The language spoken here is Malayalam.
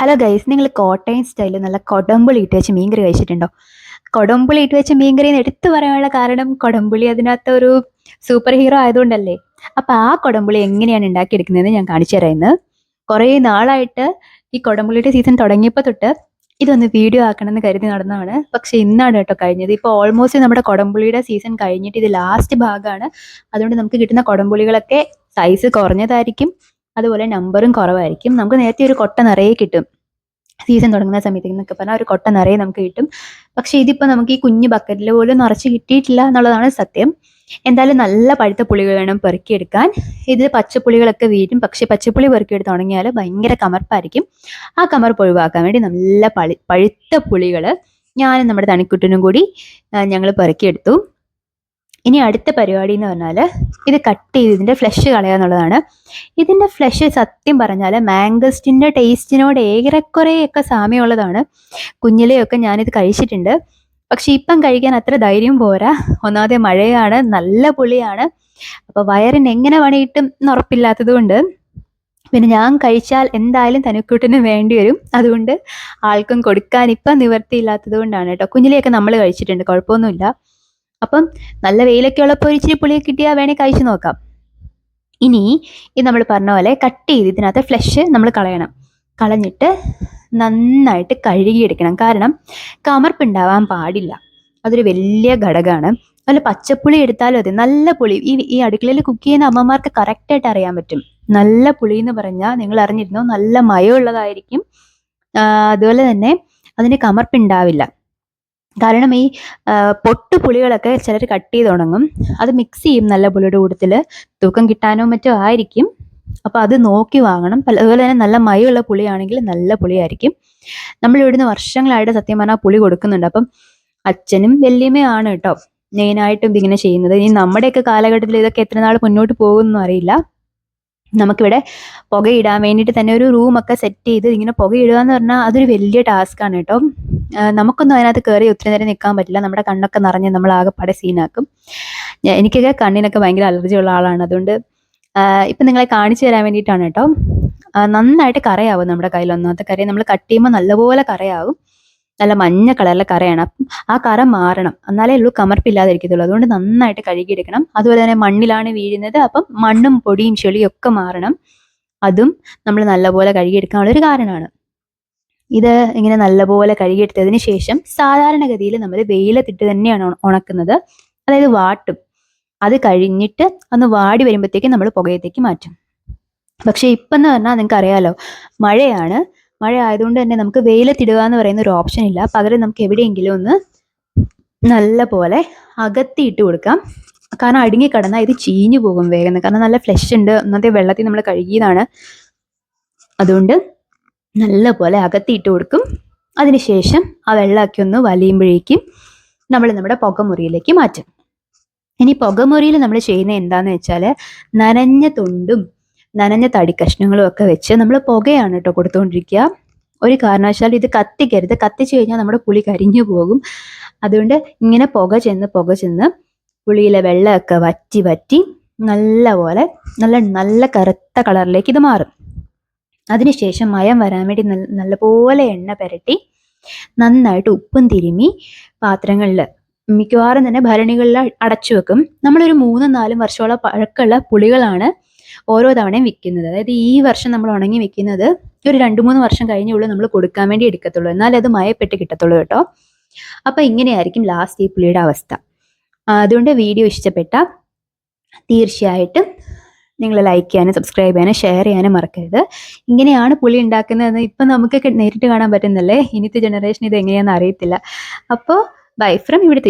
ഹലോ ഗൈസ്, നിങ്ങൾ കോട്ടയം സ്റ്റൈലിൽ നല്ല കൊടമ്പുളി ഇട്ട് വെച്ച് മീൻകറി കഴിച്ചിട്ടുണ്ടോ? കൊടമ്പുളി ഇട്ട് വെച്ച മീൻകറി എന്ന് എടുത്തു പറയാനുള്ള കാരണം കൊടമ്പുളി അതിനകത്ത് ഒരു സൂപ്പർ ഹീറോ ആയതുകൊണ്ടല്ലേ. അപ്പൊ ആ കൊടമ്പുളി എങ്ങനെയാണ് ഉണ്ടാക്കിയെടുക്കുന്നതെന്ന് ഞാൻ കാണിച്ചു തരാം ഇന്ന്. കുറേ നാളായിട്ട് ഈ കൊടമ്പുളിയുടെ സീസൺ തുടങ്ങിയപ്പോൾ തൊട്ട് ഇതൊന്ന് വീഡിയോ ആക്കണമെന്ന് കരുതി നടന്നതാണ്. പക്ഷെ ഇന്നാണ് കേട്ടോ കഴിഞ്ഞത്. ഇപ്പോൾ ഓൾമോസ്റ്റ് നമ്മുടെ കൊടമ്പുളിയുടെ സീസൺ കഴിഞ്ഞിട്ട് ഇത് ലാസ്റ്റ് ഭാഗമാണ്. അതുകൊണ്ട് നമുക്ക് കിട്ടുന്ന കൊടമ്പുളികളൊക്കെ സൈസ് കുറഞ്ഞതായിരിക്കും, അതുപോലെ നമ്പറും കുറവായിരിക്കും. നമുക്ക് നേരത്തെ ഒരു കൊട്ട നിറയെ കിട്ടും സീസൺ തുടങ്ങുന്ന സമയത്ത് എന്നൊക്കെ പറഞ്ഞാൽ ഒരു കൊട്ട നിറയെ നമുക്ക് കിട്ടും. പക്ഷെ ഇതിപ്പോൾ നമുക്ക് ഈ കുഞ്ഞു ബക്കറ്റിൽ പോലും നിറച്ച് കിട്ടിയിട്ടില്ല എന്നുള്ളതാണ് സത്യം. എന്തായാലും നല്ല പഴുത്ത പുളികൾ വേണം പെറുക്കിയെടുക്കാൻ. ഇത് പച്ചപ്പുളികളൊക്കെ വീഴും, പക്ഷെ പച്ചപ്പുളി പെറുക്കിയെടുത്ത് തുടങ്ങിയാൽ ഭയങ്കര കമർപ്പായിരിക്കും. ആ കമർപ്പ് ഒഴിവാക്കാൻ വേണ്ടി നല്ല പഴുത്ത പുളികൾ ഞാനും നമ്മുടെ തണിക്കുട്ടനും കൂടി ഞങ്ങൾ പെറുക്കിയെടുത്തു. ഇനി അടുത്ത പരിപാടി എന്ന് പറഞ്ഞാൽ ഇത് കട്ട് ചെയ്ത് ഇതിൻ്റെ ഫ്ലഷ് കളയുക എന്നുള്ളതാണ്. ഇതിൻ്റെ ഫ്ലഷ് സത്യം പറഞ്ഞാൽ മാംഗസ്റ്റിൻ്റെ ടേസ്റ്റിനോട് ഏറെക്കുറെയൊക്കെ സാമ്യമുള്ളതാണ്. കുഞ്ഞിലെയൊക്കെ ഞാനിത് കഴിച്ചിട്ടുണ്ട്. പക്ഷെ ഇപ്പം കഴിക്കാൻ അത്ര ധൈര്യം പോരാ. ഒന്നാമതെ മഴയാണ്, നല്ല പുളിയാണ്. അപ്പോൾ വയറിന് എങ്ങനെ പണിയിട്ടും ഉറപ്പില്ലാത്തത് കൊണ്ട് പിന്നെ ഞാൻ കഴിച്ചാൽ എന്തായാലും തനിക്കൂട്ടിന് വേണ്ടി വരും. അതുകൊണ്ട് ആൾക്കും കൊടുക്കാൻ ഇപ്പം നിവർത്തിയില്ലാത്തത് കൊണ്ടാണ് കേട്ടോ. കുഞ്ഞിലെയൊക്കെ നമ്മൾ കഴിച്ചിട്ടുണ്ട്, കുഴപ്പമൊന്നുമില്ല. അപ്പം നല്ല വെയിലൊക്കെ ഉള്ളപ്പോൾ ഇച്ചിരി പുളിയൊക്കെ കിട്ടിയാൽ വേണേൽ കഴിച്ചു നോക്കാം. ഇനി ഇത് നമ്മൾ പറഞ്ഞ പോലെ കട്ട് ചെയ്ത് ഇതിനകത്ത് ഫ്ലഷ് നമ്മൾ കളയണം. കളഞ്ഞിട്ട് നന്നായിട്ട് കഴുകിയെടുക്കണം. കാരണം കമർപ്പുണ്ടാവാൻ പാടില്ല, അതൊരു വലിയ ഘടകമാണ്. അതുപോലെ പച്ചപ്പുളി എടുത്താലും അതെ, നല്ല പുളി. ഈ അടുക്കളയിൽ കുക്ക് ചെയ്യുന്ന അമ്മമാർക്ക് കറക്റ്റായിട്ട് അറിയാൻ പറ്റും. നല്ല പുളി എന്ന് പറഞ്ഞാൽ നിങ്ങൾ അറിഞ്ഞിരുന്നോ, നല്ല മയമുള്ളതായിരിക്കും. അതുപോലെ തന്നെ അതിന് കമർപ്പുണ്ടാവില്ല. കാരണം ഈ പൊട്ടുപുളികളൊക്കെ ചിലർ കട്ട് ചെയ്ത് തുടങ്ങും, അത് മിക്സ് ചെയ്യും നല്ല പുളിയുടെ കൂട്ടത്തിൽ, തൂക്കം കിട്ടാനോ മറ്റോ ആയിരിക്കും. അപ്പോൾ അത് നോക്കി വാങ്ങണം. അതുപോലെ തന്നെ നല്ല മയമുള്ള പുളിയാണെങ്കിൽ നല്ല പുളിയായിരിക്കും. നമ്മൾ ഇവിടുന്ന് വർഷങ്ങളായിട്ട് സത്യം പറഞ്ഞാൽ പുളി കൊടുക്കുന്നുണ്ട്. അപ്പം അച്ഛനും വല്യമ്മയാണ് കേട്ടോ മെയിനായിട്ടും ഇതിങ്ങനെ ചെയ്യുന്നത്. ഇനി നമ്മുടെയൊക്കെ കാലഘട്ടത്തിൽ ഇതൊക്കെ എത്ര നാൾ മുന്നോട്ട് പോകുമെന്നൊന്നും അറിയില്ല. നമുക്കിവിടെ പുകയിടാൻ വേണ്ടിയിട്ട് തന്നെ ഒരു റൂമൊക്കെ സെറ്റ് ചെയ്ത് ഇങ്ങനെ പുകയിടുക എന്ന് പറഞ്ഞാൽ അതൊരു വലിയ ടാസ്ക്കാണ് കേട്ടോ. നമുക്കൊന്നും അതിനകത്ത് കയറി ഒത്തിരി നേരം നിൽക്കാൻ പറ്റില്ല. നമ്മുടെ കണ്ണൊക്കെ നിറഞ്ഞ് നമ്മൾ ആകെപ്പാടെ സീനാക്കും. എനിക്കൊക്കെ കണ്ണിനൊക്കെ ഭയങ്കര അലർജി ഉള്ള ആളാണ്. അതുകൊണ്ട് ഇപ്പം നിങ്ങളെ കാണിച്ചു തരാൻ വേണ്ടിയിട്ടാണ് കേട്ടോ. നന്നായിട്ട് കറയാവും നമ്മുടെ കയ്യിൽ. ഒന്നാമത്തെ കറി നമ്മൾ കട്ട് ചെയ്യുമ്പോൾ നല്ലപോലെ കറയാവും, നല്ല മഞ്ഞ കളറിലെ കറയാണ്. അപ്പം ആ കറ മാറണം, എന്നാലേ ഉള്ളൂ കമർപ്പില്ലാതിരിക്കത്തുള്ളൂ. അതുകൊണ്ട് നന്നായിട്ട് കഴുകിയെടുക്കണം. അതുപോലെ തന്നെ മണ്ണിലാണ് വീഴുന്നത്, അപ്പം മണ്ണും പൊടിയും ചെളിയും ഒക്കെ മാറണം. അതും നമ്മൾ നല്ലപോലെ കഴുകിയെടുക്കാനുള്ളൊരു കാരണമാണ്. ഇത് ഇങ്ങനെ നല്ലപോലെ കഴുകിയെടുത്തതിന് ശേഷം സാധാരണഗതിയിൽ നമ്മൾ വെയിലത്തിട്ട് തന്നെയാണ് ഉണക്കുന്നത്, അതായത് വാട്ടും. അത് കഴിഞ്ഞിട്ട് ഒന്ന് വാടി വരുമ്പോഴത്തേക്കും നമ്മൾ പുകയത്തേക്ക് മാറ്റും. പക്ഷെ ഇപ്പം എന്ന് പറഞ്ഞാൽ നിങ്ങൾക്ക് അറിയാലോ, മഴയാണ്. മഴ ആയതുകൊണ്ട് തന്നെ നമുക്ക് വെയിലത്തിടുക എന്ന് പറയുന്ന ഒരു ഓപ്ഷൻ ഇല്ല. പകരം നമുക്ക് എവിടെയെങ്കിലും ഒന്ന് നല്ല പോലെ അകത്തിയിട്ട് കൊടുക്കാം. കാരണം അടുങ്ങി കിടന്നാൽ ഇത് ചീഞ്ഞു പോകും വേഗം. കാരണം നല്ല ഫ്ലഷ് ഉണ്ട്, ഒന്നത്തെ വെള്ളത്തിൽ നമ്മൾ കഴുകിയതാണ്. അതുകൊണ്ട് നല്ല പോലെ അകത്തിയിട്ട് കൊടുക്കും. അതിനുശേഷം ആ വെള്ളമൊക്കെ ഒന്ന് വലിയുമ്പോഴേക്കും നമ്മൾ നമ്മുടെ പുകമുറിയിലേക്ക് മാറ്റും. ഇനി പുകമുറിയിൽ നമ്മൾ ചെയ്യുന്നത് എന്താണെന്ന് വെച്ചാൽ, നനഞ്ഞ തൊണ്ടും നനഞ്ഞ തടി കഷ്ണങ്ങളും ഒക്കെ വെച്ച് നമ്മൾ പുകയാണ് കേട്ടോ കൊടുത്തുകൊണ്ടിരിക്കുക. ഒരു കാരണവശാലും ഇത് കത്തിക്കരുത്. കത്തിച്ചു കഴിഞ്ഞാൽ നമ്മുടെ പുളി കരിഞ്ഞു പോകും. അതുകൊണ്ട് ഇങ്ങനെ പുക ചെന്ന് പുളിയിലെ വെള്ളമൊക്കെ വറ്റി നല്ല പോലെ നല്ല കറുത്ത കളറിലേക്ക് ഇത് മാറും. അതിനുശേഷം മയം വരാൻ വേണ്ടി നല്ലപോലെ എണ്ണ പുരട്ടി നന്നായിട്ട് ഉപ്പും തിരുമ്മി പാത്രങ്ങളിൽ, മിക്കവാറും തന്നെ ഭരണികളിൽ അടച്ചു വെക്കും. നമ്മളൊരു 3-4 വർഷത്തോളം പഴക്കമുള്ള പുളികളാണ് ഓരോ തവണയും വിൽക്കുന്നത്. അതായത് ഈ വർഷം നമ്മൾ ഉണങ്ങി വെക്കുന്നത് ഒരു 2-3 വർഷം കഴിഞ്ഞുള്ളൂ നമ്മൾ കൊടുക്കാൻ വേണ്ടി എടുക്കത്തുള്ളൂ. എന്നാലും അത് മയപ്പെട്ട് കിട്ടത്തുള്ളൂ കേട്ടോ. അപ്പം ഇങ്ങനെയായിരിക്കും ലാസ്റ്റ് ഈ പുളിയുടെ അവസ്ഥ. അതുകൊണ്ട് വീഡിയോ ഇഷ്ടപ്പെട്ട തീർച്ചയായിട്ടും നിങ്ങൾ ലൈക്ക് ചെയ്യാനും സബ്സ്ക്രൈബ് ചെയ്യാനും ഷെയർ ചെയ്യാനും മറക്കരുത്. ഇങ്ങനെയാണ് പുളി ഉണ്ടാക്കുന്നതെന്ന് ഇപ്പം നമുക്കൊക്കെ നേരിട്ട് കാണാൻ പറ്റുന്നല്ലേ. ഇന്നത്തെ ജനറേഷൻ ഇത് എങ്ങനെയാണെന്ന് അറിയത്തില്ല. അപ്പോൾ ബൈ ഫ്രം ഇവിടുത്തെ